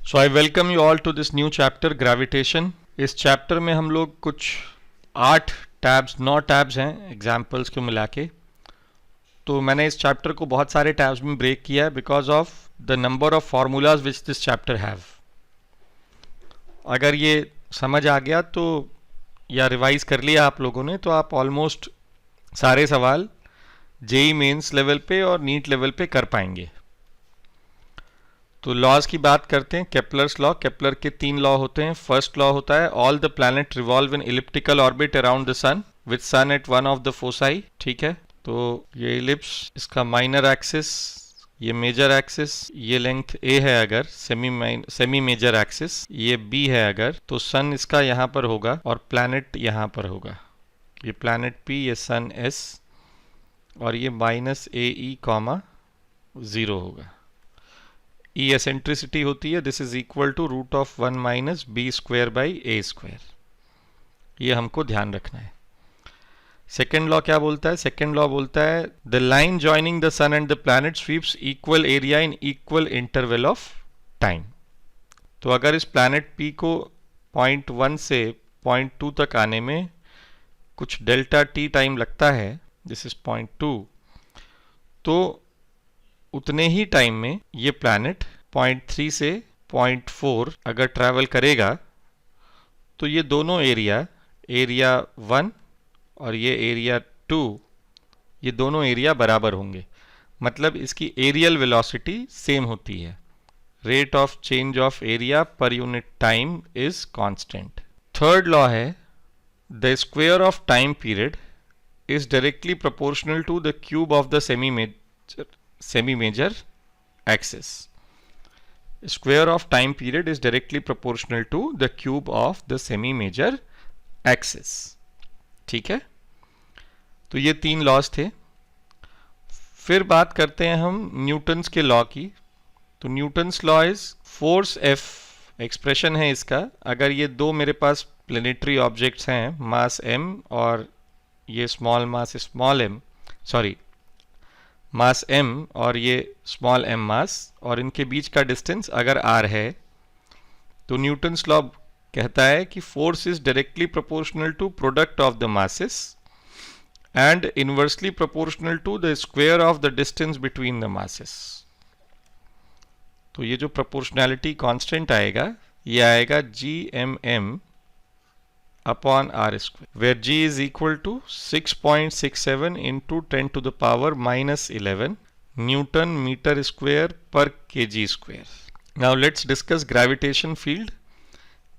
So I welcome you all to this new chapter gravitation. इस chapter में हम लोग कुछ 8 टैब्स 9 टैब्स हैं एग्जाम्पल्स को मिला के। तो मैंने इस चैप्टर को बहुत सारे टैब्स में ब्रेक किया है because of the number of formulas which this chapter have. अगर ये समझ आ गया तो या रिवाइज कर लिया आप लोगों ने तो आप ऑलमोस्ट सारे सवाल जेई मेंस लेवल पे और नीट लेवल पे कर पाएंगे। तो लॉज की बात करते हैं। केपलर्स लॉ, केपलर के 3 लॉ होते हैं। फर्स्ट लॉ होता है all the planet revolve in elliptical orbit around the sun with sun at one of the foci. ठीक है, तो ये इलिप्स, इसका माइनर एक्सिस, ये मेजर एक्सिस, ये लेंथ ए है अगर सेमी मेजर एक्सिस, ये बी है अगर, तो सन इसका यहाँ पर होगा और प्लैनेट यहाँ पर होगा। ये प्लैनेट पी, ये सन एस, और ये माइनस ए ई कॉमा 0 होगा। ई एसेंट्रिसिटी होती है, this is equal to root of 1 minus B square by A square. ये हमको ध्यान रखना है। सेकेंड लॉ क्या बोलता है? सेकेंड लॉ बोलता है the line joining the sun and the planet sweeps equal area in equal interval of time. तो अगर इस प्लैनेट पी को पॉइंट 1 से पॉइंट 2 तक आने में कुछ डेल्टा टी टाइम लगता है, दिस इज पॉइंट 2, तो उतने ही टाइम में ये प्लैनेट पॉइंट 3 से पॉइंट 4 अगर ट्रैवल करेगा तो ये दोनों एरिया 1 और ये एरिया 2, ये दोनों एरिया बराबर होंगे। मतलब इसकी एरियल वेलोसिटी सेम होती है। Rate of change of area per unit time is constant. Third law है the square of time period is directly proportional to the cube of the semi major axis. Square of time period is directly proportional to the cube of the semi major axis. ठीक है, तो ये 3 laws थे। फिर बात करते हैं हम न्यूटन्स के लॉ की। तो Newton's law is force F, expression है इसका। अगर ये दो मेरे पास प्लेनेटरी ऑब्जेक्ट्स हैं, मास m और ये small mass small m, sorry mass m और ये स्मॉल m मास, और इनके बीच का डिस्टेंस अगर r है, तो न्यूटन्स लॉ कहता है कि force is directly proportional to product of the masses and inversely proportional to the square of the distance between the masses. तो ये जो प्रोपोर्शनैलिटी कांस्टेंट आएगा, ये आएगा GMM upon r square, where g is equal to 6.67 into 10 to the power minus 11 Newton meter square per kg square. Now let's discuss gravitation field.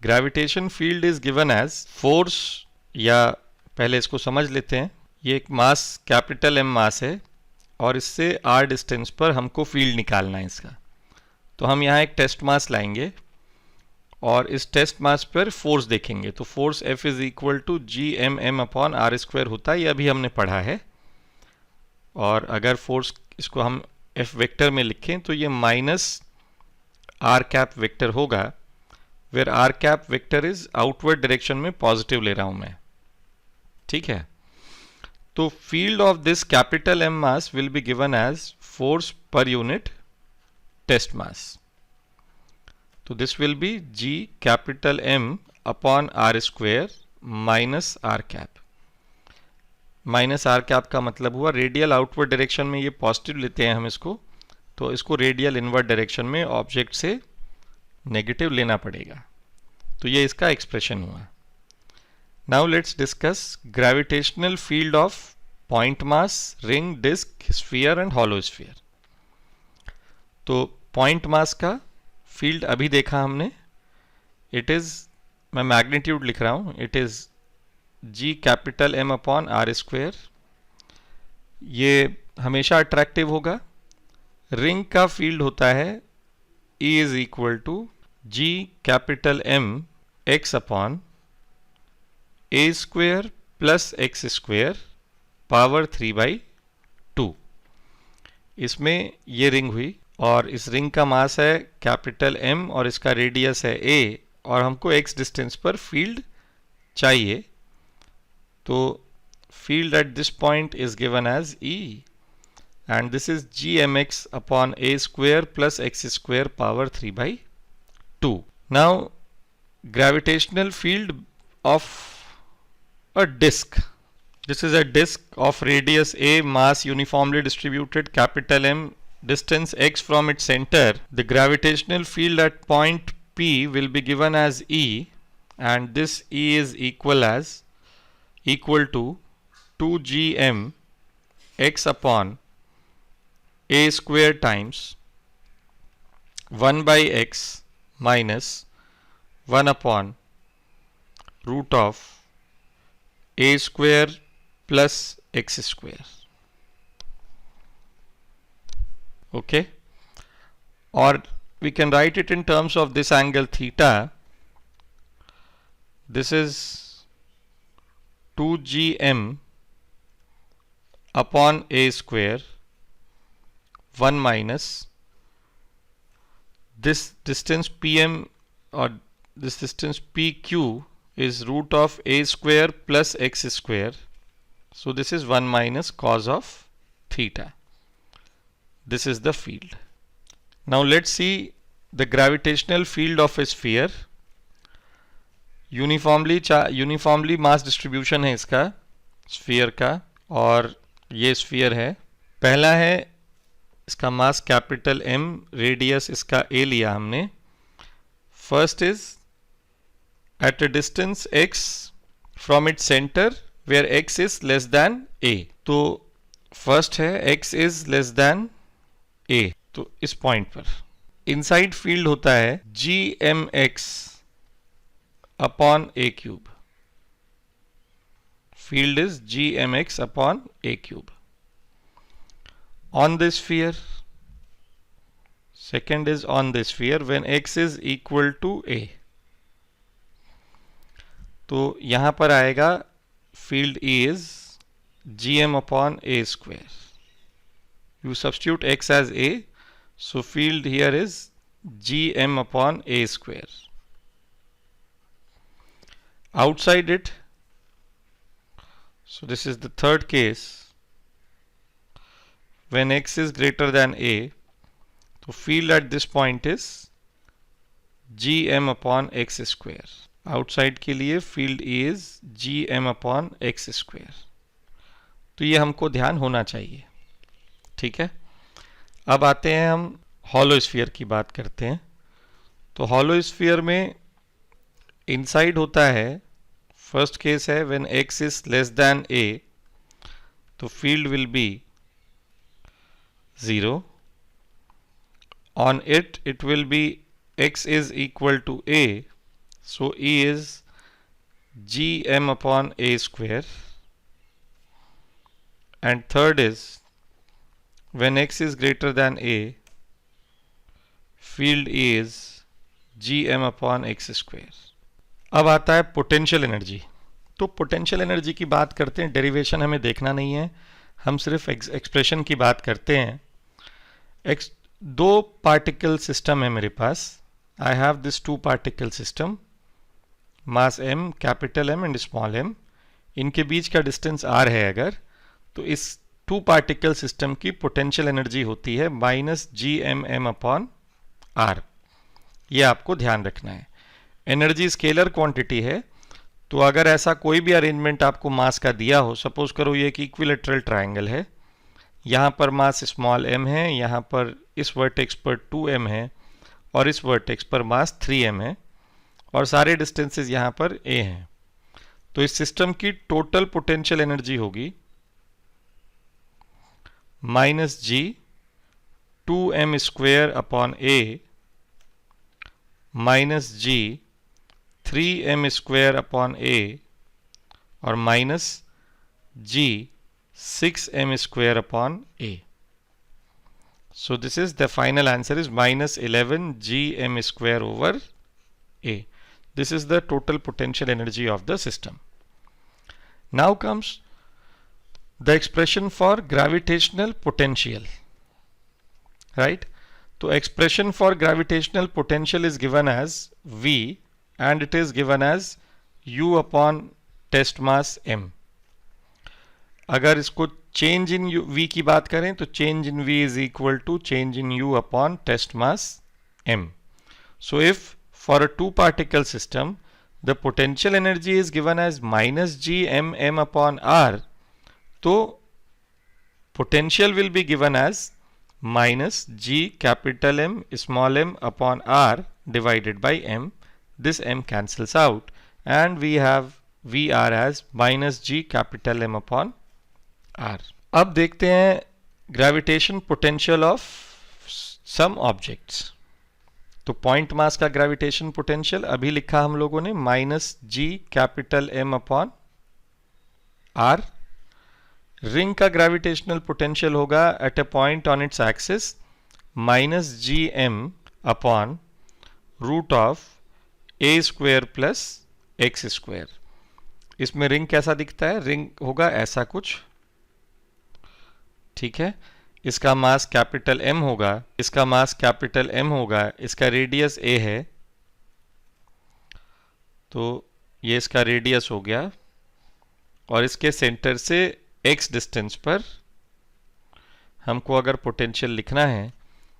Gravitation field is given as force, या पहले इसको समझ लेते हैं। ये एक मास capital M मास है और इससे r डिस्टेंस पर हमको फील्ड निकालना है इसका। तो हम यहाँ एक टेस्ट मास लाएंगे और इस टेस्ट मास पर फोर्स देखेंगे। तो force F is equal to GMM upon R square होता है, ये अभी हमने पढ़ा है। और अगर फोर्स इसको हम F वेक्टर में लिखें तो ये माइनस आर कैप वेक्टर होगा, where r cap vector is outward direction में पॉजिटिव ले रहा हूं मैं। ठीक है, तो field of this capital M mass will be given as force per unit test mass. तो this will be G capital M upon are square minus r cap. Minus r cap का मतलब हुआ रेडियल आउटवर्ड डायरेक्शन में ये positive लेते हैं हम इसको, तो इसको रेडियल इनवर्ड डायरेक्शन में ऑब्जेक्ट से नेगेटिव लेना पड़ेगा। तो ये इसका एक्सप्रेशन हुआ। Now let's discuss gravitational field of point mass, ring, disc, sphere and hollow sphere. तो पॉइंट मास का फील्ड अभी देखा हमने, इट इज, मैं मैग्नीट्यूड लिख रहा हूं, it is G capital M upon are square. ये हमेशा अट्रैक्टिव होगा। रिंग का फील्ड होता है E is equal to G capital M x upon a square plus X square power 3/2। इसमें ये रिंग हुई और इस रिंग का मास है कैपिटल M और इसका रेडियस है a, और हमको x डिस्टेंस पर फील्ड चाहिए। तो field at this point is given as E and this is gmx upon a square plus x square power 3/2. 2. Now gravitational field of a disk. This is a disk of radius a, mass uniformly distributed, capital M, distance x from its center. The gravitational field at point P will be given as E, and this E is equal to 2gm x upon a square times 1 by x minus 1 upon root of a square plus x square. Okay, or we can write it in terms of this angle theta. This is 2gm upon a square 1 minus this distance pm, or this distance pq is root of a square plus x square. So this is 1 minus cos of theta. This is the field. Now let's see the gravitational field of a sphere. Uniformly mass distribution है इसका sphere का, और ये sphere है. पहला है इसका mass capital M, radius इसका a लिया हमने. First is at a distance x from its centre where x is less than a. तो फर्स्ट है x is less than a. तो इस पॉइंट पर इनसाइड फील्ड होता है gmx upon a cube. Field is gmx upon a cube. On the sphere, second is on the sphere when x is equal to a. तो यहां पर आएगा field is gm upon a square. You substitute x as a, so field here is gm upon a square. Outside it, so this is the third case, when x is greater than a, so field at this point is gm upon x square. Outside के लिए field is gm upon x square. तो ये हमको ध्यान होना चाहिए. ठीक है, अब आते हैं हम हॉलो स्फीयर की बात करते हैं. तो हॉलो स्फीयर में इनसाइड होता है, फर्स्ट केस है when x is less than a, तो field will be 0. On it will be x is equal to a, so E is gm upon a square. And third is when x is greater than a, field is gm upon x square. अब आता है potential energy. तो potential energy की बात करते हैं, derivation हमें देखना नहीं है, हम सिर्फ एक्सप्रेशन की बात करते हैं. दो पार्टिकल सिस्टम है मेरे पास. I have this two particle system, mass m, capital M and small m. इनके बीच का डिस्टेंस r है अगर, तो इस टू पार्टिकल सिस्टम की पोटेंशियल एनर्जी होती है माइनस gmm अपॉन r. ये आपको ध्यान रखना है. एनर्जी स्केलर क्वांटिटी है, तो अगर ऐसा कोई भी अरेंजमेंट आपको मास का दिया हो, सपोज करो ये कि इक्विलेटरल ट्रायंगल है, यहाँ पर मास स्मॉल m है, यहाँ पर इस वर्टेक्स पर 2m है और इस वर्टेक्स पर मास 3m है, और सारे डिस्टेंसेस यहाँ पर a हैं. तो इस सिस्टम की टोटल पोटेंशियल एनर्जी होगी minus g 2m square upon a minus g 3m square upon a और minus g 6m square upon a. So this is the final answer is minus 11 gm square over a. This is the total potential energy of the system. Now comes the expression for gravitational potential, right? So expression for gravitational potential is given as V, and it is given as U upon test mass m. अगर इसको change in V की बात करें तो change in V is equal to change in U upon test mass m. So if for a two particle system, the potential energy is given as minus g m upon r, तो potential will be given as minus g capital M small m upon r divided by m. This m cancels out and we have Vr as minus g capital M upon r. अब देखते हैं gravitation potential of some objects. तो point mass का gravitation potential अभी लिखा हम लोगों ने minus G capital M upon R. Ring का ग्रेविटेशनल पोटेंशियल होगा at a point on its axis minus G M upon root of A square plus X square. इसमें रिंग कैसा दिखता है? रिंग होगा ऐसा कुछ, ठीक है. इसका मास कैपिटल एम होगा, इसका मास कैपिटल एम होगा, इसका रेडियस ए है, तो ये इसका रेडियस हो गया. और इसके सेंटर से एक्स डिस्टेंस पर हमको अगर पोटेंशियल लिखना है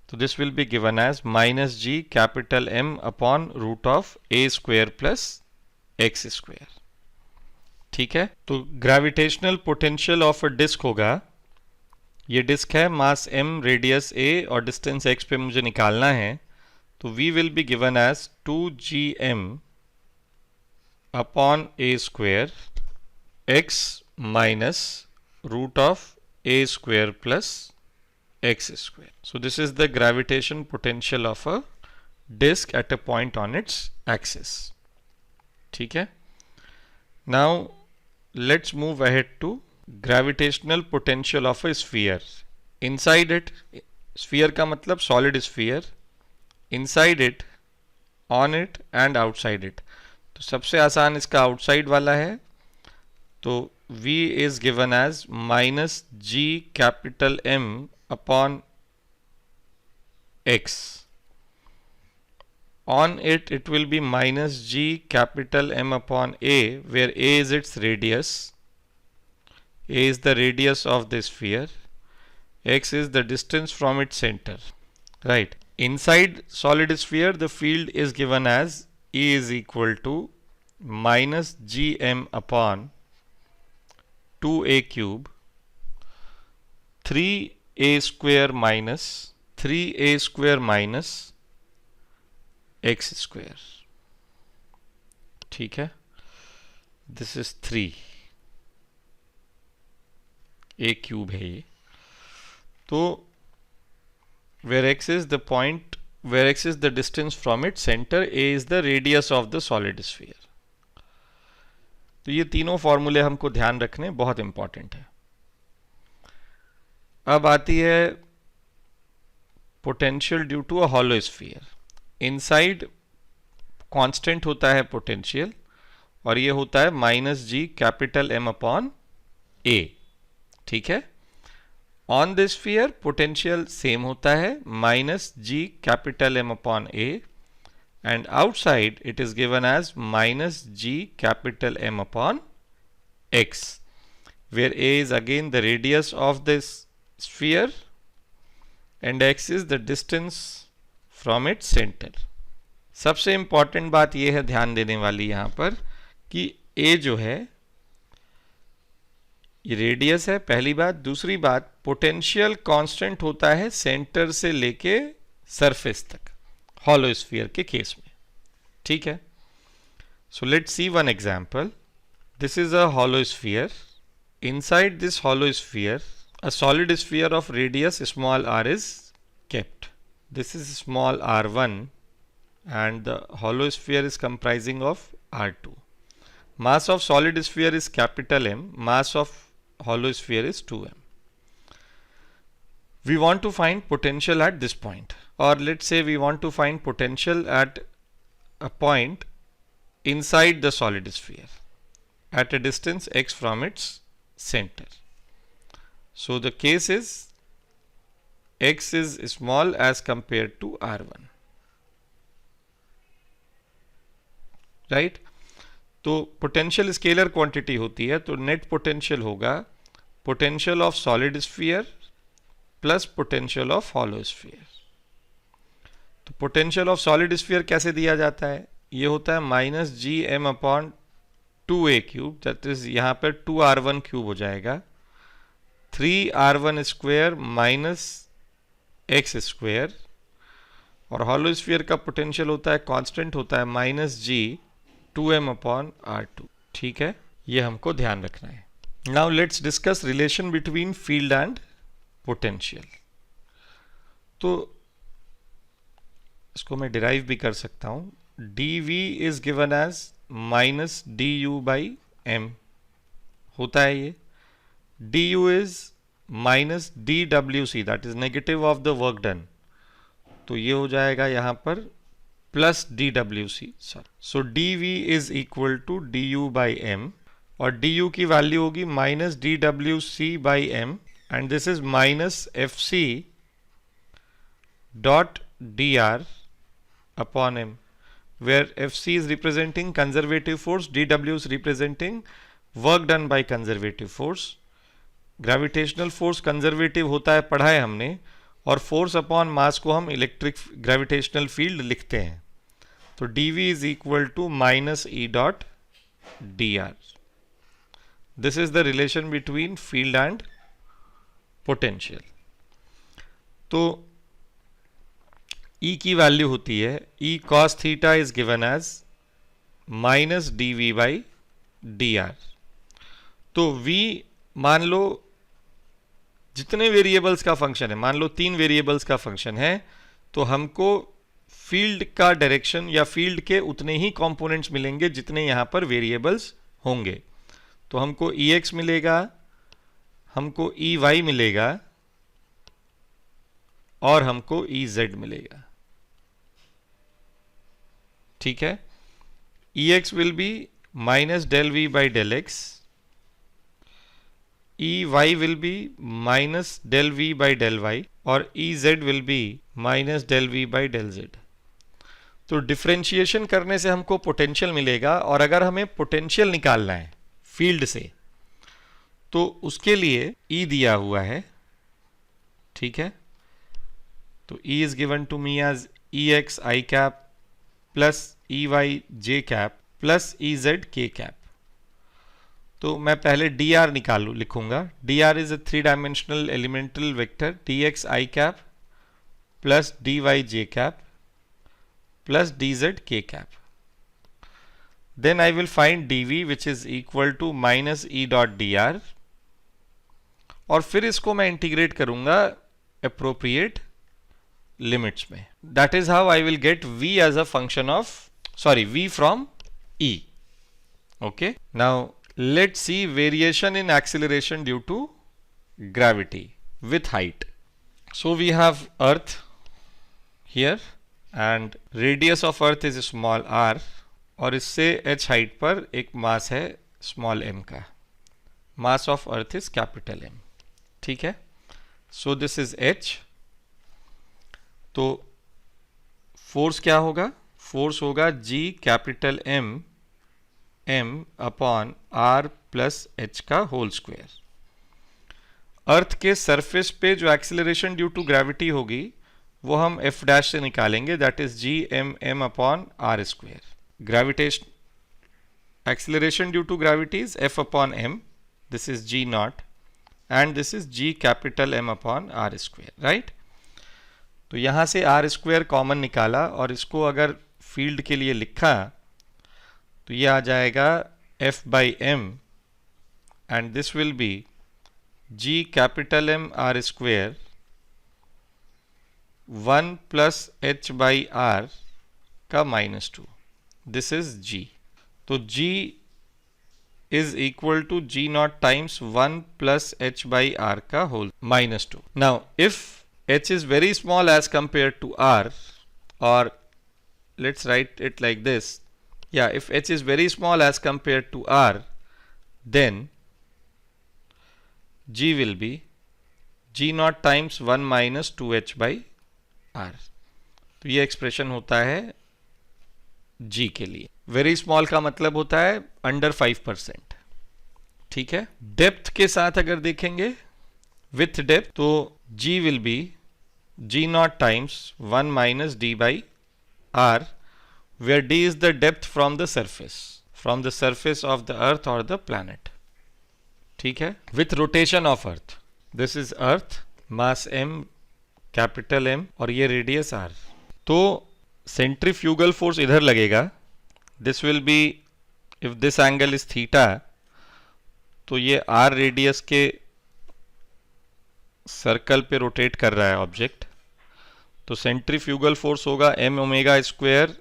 तो this will be given as minus G capital M upon root of A square plus X square. ठीक है. तो gravitational potential of a disc होगा, ये डिस्क है, मास m, रेडियस a और डिस्टेंस x पे मुझे निकालना है, तो v will be given as 2gm upon a square x minus root of a square plus x square. So this is the gravitation potential of a disc at a point on its axis. ठीक है. Now let's move ahead to gravitational potential of a sphere. Inside it, sphere का मतलब solid sphere, inside it, on it and outside it. तो सबसे आसान इसका outside वाला है, तो V is given as minus G capital M upon X. On it, it will be minus G capital M upon A, where A is its radius. A is the radius of the sphere, x is the distance from its center. Right. Inside solid sphere, the field is given as E is equal to minus gm upon 2a cube 3a square minus 3a square minus x square. ठीक है. This is 3. a cube है ये. तो where x is the point, where x is the distance from its center, a is the radius of the solid sphere. तो ये तीनों फॉर्मूले हमको ध्यान रखने बहुत इंपॉर्टेंट है. अब आती है potential due to a hollow sphere. Inside constant होता है पोटेंशियल और ये होता है minus G capital M upon A. ठीक है. On this sphere potential same होता है minus G capital M upon A and outside it is given as minus G capital M upon X, where A is again the radius of this sphere and X is the distance from its centre. सबसे important बात यह है ध्यान देने वाली यहां पर कि ए जो है ये रेडियस है, पहली बात. दूसरी बात, पोटेंशियल कांस्टेंट होता है सेंटर से लेके सरफेस तक हॉलो स्फीयर के केस में. ठीक है. So let's see one example. This is a hollow sphere. Inside this hollow sphere a solid sphere of radius small r is kept. This is small r1 and the hollow sphere is comprising of r2. Mass of solid sphere is capital M, mass of hollow sphere is 2m. We want to find potential at this point, or let's say we want to find potential at a point inside the solid sphere at a distance x from its center. So the case is x is small as compared to r1. Right? तो potential scalar quantity होती है, तो net potential होगा potential of solid sphere plus potential of hollow sphere. तो potential of solid sphere कैसे दिया जाता है? ये होता है minus G M upon 2a cube, that is यहाँ पर 2r1 क्यूब हो जाएगा, 3r1 square minus X square, और हॉलो स्फीयर का पोटेंशियल होता है कांस्टेंट होता है माइनस जी 2m अपॉन r2। ठीक है, ये हमको ध्यान रखना है। Now let's discuss relation between field and potential. तो इसको मैं डिराइव भी कर सकता हूं। dv is given as minus du by m होता है ये। du is minus dwc, that is negative of the work done, तो ये हो जाएगा यहां पर plus dwc sir. So dv is equal to du by m, और du की वैल्यू होगी minus dwc by m, and this is minus fc dot dr upon m, where fc is representing conservative force, dw is representing work done by conservative force। Gravitational force conservative होता है, पढ़ा है हमने, और force upon mass को हम electric gravitational field लिखते हैं। तो dv is equal to minus E dot dr। This is the relation between field and potential. तो E की वैल्यू होती है E cos theta is given as minus dv by dr। तो V मान लो जितने वेरिएबल्स का फंक्शन है, मान लो 3 वेरिएबल्स का फंक्शन है, तो हमको फील्ड का डायरेक्शन या फील्ड के उतने ही कंपोनेंट्स मिलेंगे जितने यहां पर वेरिएबल्स होंगे। तो हमको Ex मिलेगा, हमको Ey मिलेगा, और हमको Ez मिलेगा। ठीक है, Ex will be minus del V by del x, Ey will be minus del V by del y, और Ez will be minus del V by del z. तो डिफ्रेंशिएशन करने से हमको पोटेंशियल मिलेगा, और अगर हमें पोटेंशियल निकालना है फील्ड से तो उसके लिए E दिया हुआ है। ठीक है, तो E is given to me as Ex I cap plus Ey j cap plus Ez k cap। तो मैं पहले dr लिखूंगा। dr is a 3-dimensional elemental vector dx I cap plus dy j cap plus dz k cap। Then I will find dv which is equal to minus E dot dr, और फिर इसको मैं integrate करूंगा appropriate limits में। That is how I will get v as a function of, v from E। Okay, now let's see variation in acceleration due to gravity with height। So we have Earth here and radius of Earth is small r, और इससे h height पर एक मास है small m का। Mass of Earth is capital M। ठीक है, so this is h। तो force क्या होगा? फोर्स होगा G capital M upon R plus H का होल स्क्वायर। अर्थ के सरफेस पे जो एक्सीलरेशन ड्यू टू ग्रेविटी होगी वो हम F डैश से निकालेंगे, that is G upon R square. Gravitation acceleration due to gravity is F upon M, this is G not, and this is G capital M upon R square, right. तो यहां से are square common निकाला, और इसको अगर field के लिए लिखा तो ये आ जाएगा F by M, and this will be G capital M R square 1 plus H by R का -2, दिस इज G। तो G is equal to G not times 1 plus H by R का whole -2। Now if h is very small as compared to r, or let's write it like this, yeah, if h is very small as compared to r, then g will be g naught times 1 minus 2h by r। तो ये expression होता है g के लिए। Very small का मतलब होता है अंडर 5%। ठीक है, डेप्थ के साथ अगर देखेंगे विथ डेप्थ, तो g will be g naught times 1 minus d by r, where d is the depth from the surface of the earth or the planet. ठीक है, with rotation of earth. This is earth, mass m, capital M, और ये radius r. तो centrifugal force इधर लगेगा. This will B, if this angle is theta, तो ये r radius के सर्कल पे रोटेट कर रहा है ऑब्जेक्ट. तो सेंट्रीफ्यूगल फोर्स होगा m omega square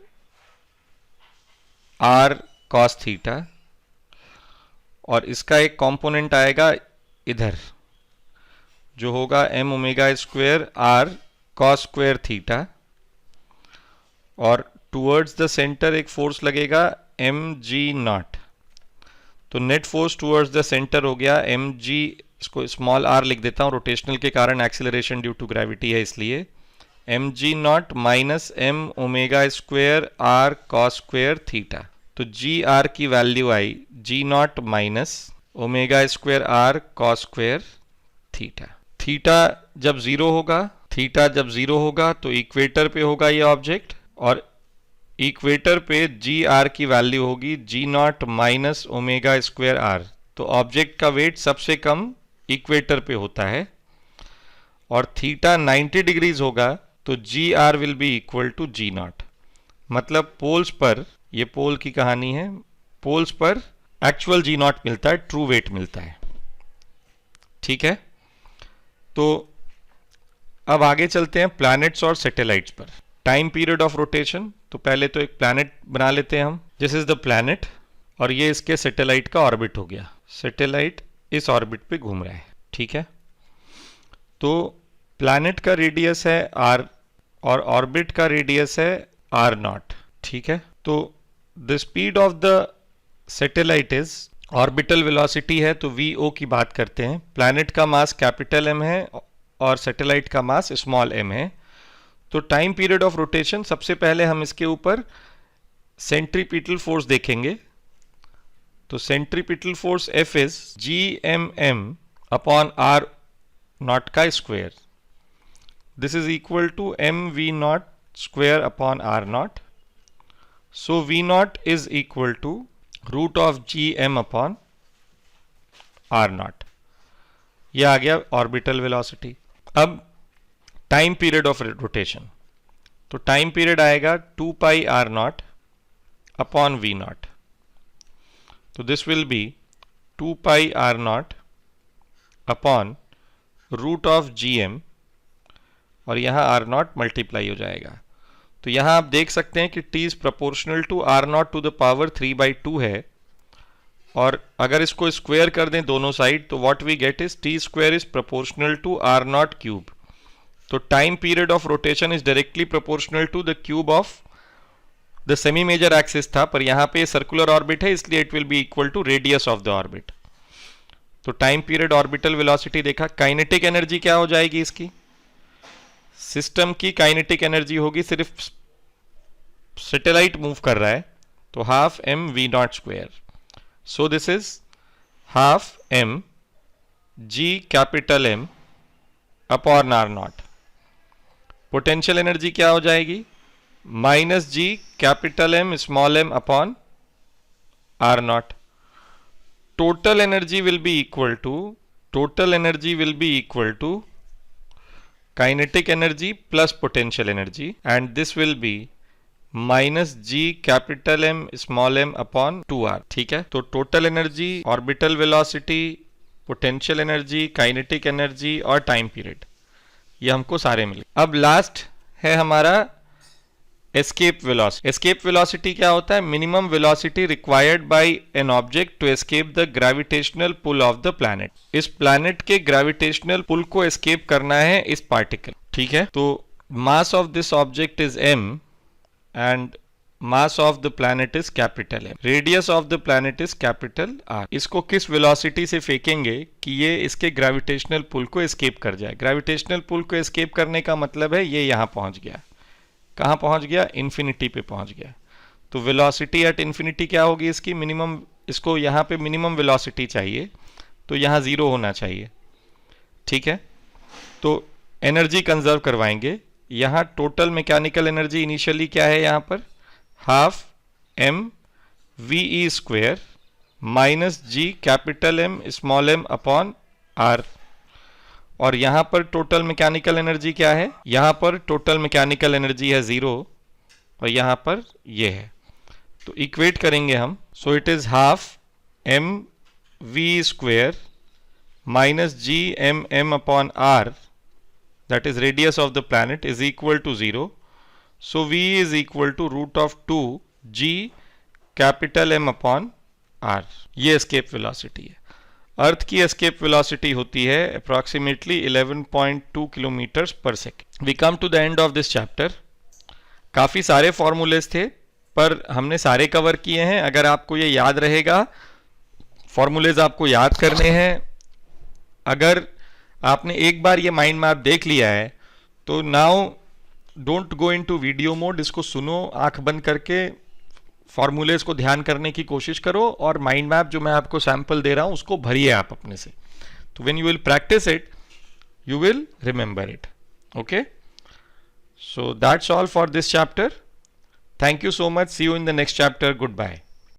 r cos theta, और इसका एक कंपोनेंट आएगा इधर जो होगा m omega square r cos square theta, और टूवर्ड्स द सेंटर एक फोर्स लगेगा mg नॉट. तो net force towards the centre हो गया mg, इसको स्मॉल r लिख देता हूँ, रोटेशनल के कारण एक्सीलरेशन ड्यू टू ग्रेविटी है इसलिए, mg not minus m omega square r cos square theta. तो जी आर की वैल्यू आई G not minus omega square r cos square theta. Theta जब जीरो होगा तो इक्वेटर पे होगा ये ऑब्जेक्ट, और इक्वेटर पे जी आर की वैल्यू होगी g not minus omega square r. तो ऑब्जेक्ट का वेट सबसे कम इक्वेटर पे होता है, और थीटा 90 डिग्रीज होगा तो जी r will be equal to g not. मतलब पोल्स पर, ये पोल की कहानी है, पोल्स पर एक्चुअल जी नॉट मिलता है, ट्रू वेट मिलता है. ठीक है, तो अब आगे चलते हैं प्लैनेट्स और सैटेलाइट्स पर. टाइम पीरियड ऑफ रोटेशन, तो पहले तो एक प्लैनेट बना लेते हैं हम. दिस इज द प्लैनेट, और ये इसके सैटेलाइट का ऑर्बिट हो गया. सैटेलाइट इस ऑर्बिट पे घूम रहा है. ठीक है, तो प्लैनेट का रेडियस है r और ऑर्बिट का रेडियस है r नॉट. ठीक है, तो the speed of the satellite is, orbital velocity है तो vo की बात करते हैं. प्लैनेट का मास कैपिटल M है और सैटेलाइट का मास स्मॉल m है. तो टाइम पीरियड ऑफ रोटेशन, सबसे पहले हम इसके ऊपर सेंट्रीपिटल फोर्स देखेंगे. तो centripetal force F is GMM upon R not का square. This is equal to MV not square upon R not. So V not is equal to root of GM upon R not. यह आ गया orbital velocity. अब time period of rotation, तो time period आएगा 2 pi R not upon V not. तो this will be 2 pi R not upon root of GM, और यहाँ R not multiply हो जाएगा. तो यहाँ आप देख सकते हैं कि T is proportional to R not to the power 3/2 है, और अगर इसको स्क्वायर कर दें दोनों साइड तो what we get is T square is proportional to R not cube. तो time period of rotation is directly proportional to the cube of the semi major axis था, पर यहाँ पे सर्कुलर ऑर्बिट है इसलिए it will be equal to radius of the orbit. तो time period orbital velocity देखा. Kinetic energy क्या हो जाएगी इसकी? सिस्टम की काइनेटिक एनर्जी होगी, सिर्फ सैटेलाइट मूव कर रहा है, तो half m v not square. So this is half m g capital M upon R not. Potential energy क्या हो जाएगी? Minus G capital M small m upon R not. Total energy will be equal to kinetic energy plus potential energy, and this will be minus G capital M small m upon 2R. ठीक है, तो total energy, orbital velocity, potential energy, kinetic energy और time period, ये हमको सारे मिले. अब last है हमारा एस्केप वेलोसिटी. एस्केप वेलोसिटी क्या होता है? Minimum velocity required by an object to escape the gravitational pull of the planet. इस प्लैनेट के ग्रेविटेशनल पुल को एस्केप करना है इस पार्टिकल. ठीक है, तो mass of this object is m and mass of the planet is capital M. Radius of the planet is capital R. इसको किस वेलोसिटी से फेंकेंगे कि ये इसके ग्रेविटेशनल पुल को एस्केप कर जाए? ग्रेविटेशनल पुल को एस्केप करने का मतलब है ये यहाँ पहुँच गया. कहाँ पहुँच गया? इन्फिनिटी पे पहुँच गया. तो वेलोसिटी एट इन्फिनिटी क्या होगी इसकी? मिनिमम, इसको यहाँ पे मिनिमम वेलोसिटी चाहिए, तो यहाँ 0 होना चाहिए. ठीक है, तो एनर्जी कंजर्व करवाएंगे। यहाँ टोटल मैकेनिकल एनर्जी इनिशियली क्या है, यहाँ पर half m v e square minus G capital M small m upon R. और यहां पर टोटल मैकेनिकल एनर्जी क्या है, यहां पर टोटल मैकेनिकल एनर्जी है 0 और यहां पर ये है, तो इक्वेट करेंगे हम। So it is half m v square minus G M m upon R, that is radius of the planet, is equal to 0. So V is equal to root of 2 G capital M upon R. ये escape velocity है। अर्थ की escape velocity होती है approximately 11.2 kilometers per second. We come to the end of this chapter. काफ़ी सारे formulas थे पर हमने सारे कवर किए हैं। अगर आपको ये याद रहेगा, formulas आपको याद करने हैं, अगर आपने एक बार ये माइंड मैप देख लिया है तो now don't go into video mode, इसको सुनो आंख बंद करके, फॉर्मूलेज को ध्यान करने की कोशिश करो और माइंड मैप जो मैं आपको सैंपल दे रहा हूं उसको भरिए आप अपने से। तो when you will practice it you will remember it. Okay, so that's all for this chapter. Thank you so much, see you in the next chapter, good bye.